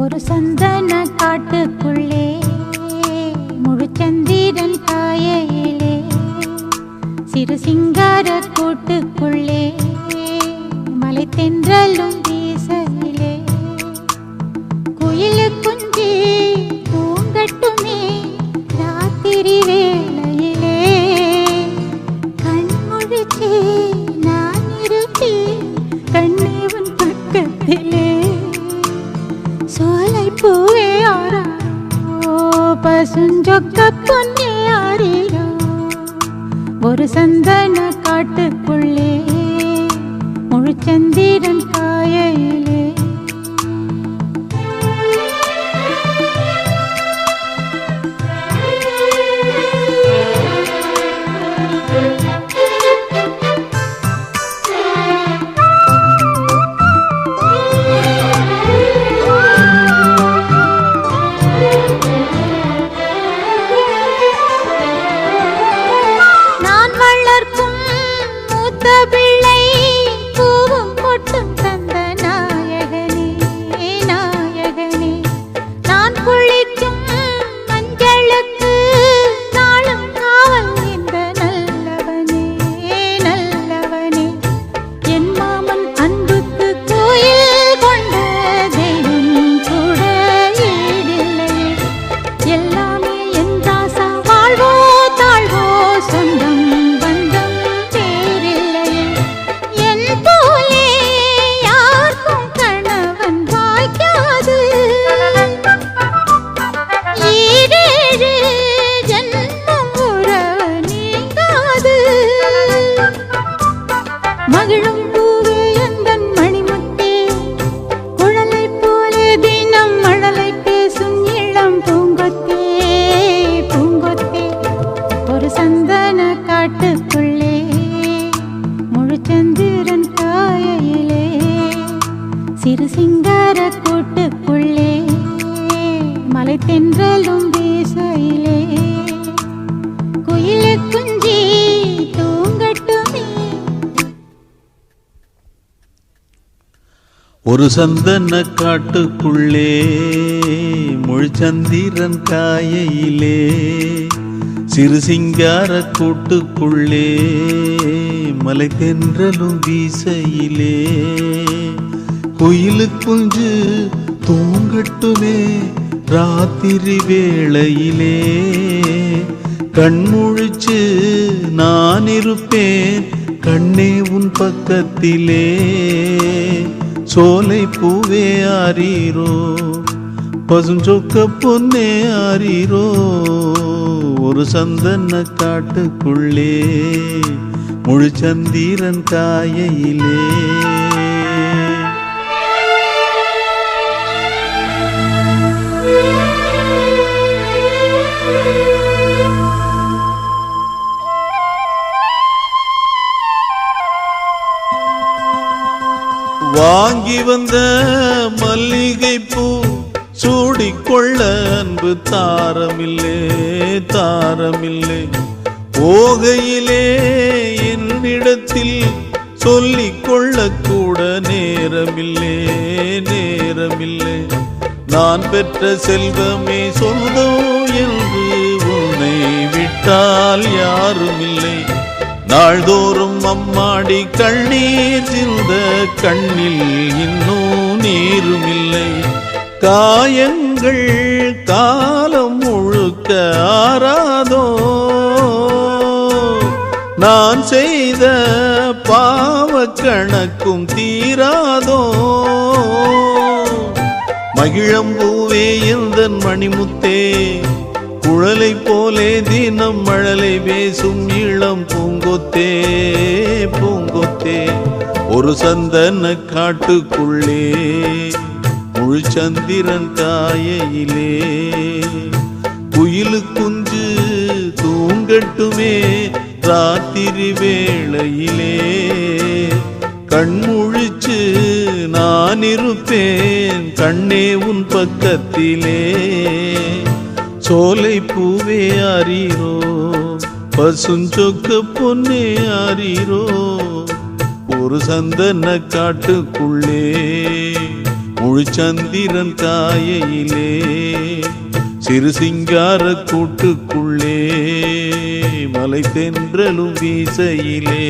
ஒரு சந்தன காட்டுக்குள்ளே முழுச்சந்திரன் காயையிலே சிறு சிங்கார கூட்டுக்குள்ளே மலை தென்றலும் வீசையிலே குயிலு குஞ்சி பூங்கட்டுமே ராத்திரி வேளையிலே கண்முழிச்சே நான் இருப்பேன் கண்ணே உன் பக்கத்திலே சோலை பூவே ஆராரோ பசுஞ்சொக்க பொன்னே ஆரிரோ ஒரு சந்தன காட்டுக்குள்ளே முழுச்சந்திரன் காயையிலே மகிழும் பூவே எந்தன் மணிமுத்தே குழலை போலே தினம் மழலை பேசும் இளம் பூங்கொத்தே பூங்கொத்தே ஒரு சந்தன காட்டுக்குள்ளே முழுச்சந்திரன் காயையிலே சிறு சிங்கார கூட்டுக்குள்ளே மலை தென்றலும் வீசையிலே குயிலு குஞ்சி தூங்கட்டுமே. ஒரு சந்தன காட்டுக்குள்ளே முழுச்சந்திரன் காயையிலே சிறு சிங்கார கூட்டுக்குள்ளே மலை தென்றலும் வீசையிலே குயிலு குஞ்சு தூங்கட்டுமே ராத்திரி வேளையிலே கண்முழிச்சு நான் இருப்பேன் கண்ணே உன் பக்கத்திலே சோலை பூவே ஆரீரோ பசுஞ்சொக்க பொன்னே ஆரீரோ ஒரு சந்தன காட்டுக்குள்ளே முழுச்சந்திரன் காயையிலே வாங்கி வந்த மல்லிகை பூ சூடிக்கொள்ள அன்பு தாரமில்லே தாரமில்லை போகையிலே என்னிடத்தில் சொல்லிக்கொள்ள கூட நேரமில்லே நேரமில்லை நான் பெற்ற செல்வமே சொந்தம் என்று உன்னை விட்டால் யாருமில்லை நாள்தோறும் அம்மாடி கண்ணீர் சிந்த கண்ணில் இன்னும் நீருமில்லை காயங்கள் காலம் முழுக்க ஆறாதோ நான் செய்த பாவ கணக்கும் தீராதோ மகிழம்பூவே எந்தன் மணிமுத்தே குழலை போலே தினம் மழலை பேசும் இளம் பூங்கொத்தே பூங்கொத்தே ஒரு சந்தன காட்டுக்குள்ளே முழுச்சந்திரன் காயையிலே குயிலு குஞ்சு தூங்கட்டுமே ராத்திரி வேளையிலே கண்முழிச்சு நான் இருப்பேன் கண்ணே உன் பக்கத்திலே சோலை பூவே ஆரீரோ பசுஞ்சொக்க பொன்னே ஆரீரோ ஒரு சந்தன காட்டுக்குள்ளே முழுச்சந்திரன் காயையிலே சிறு சிங்கார கூட்டுக்குள்ளே மலை தென்றலும் வீசையிலே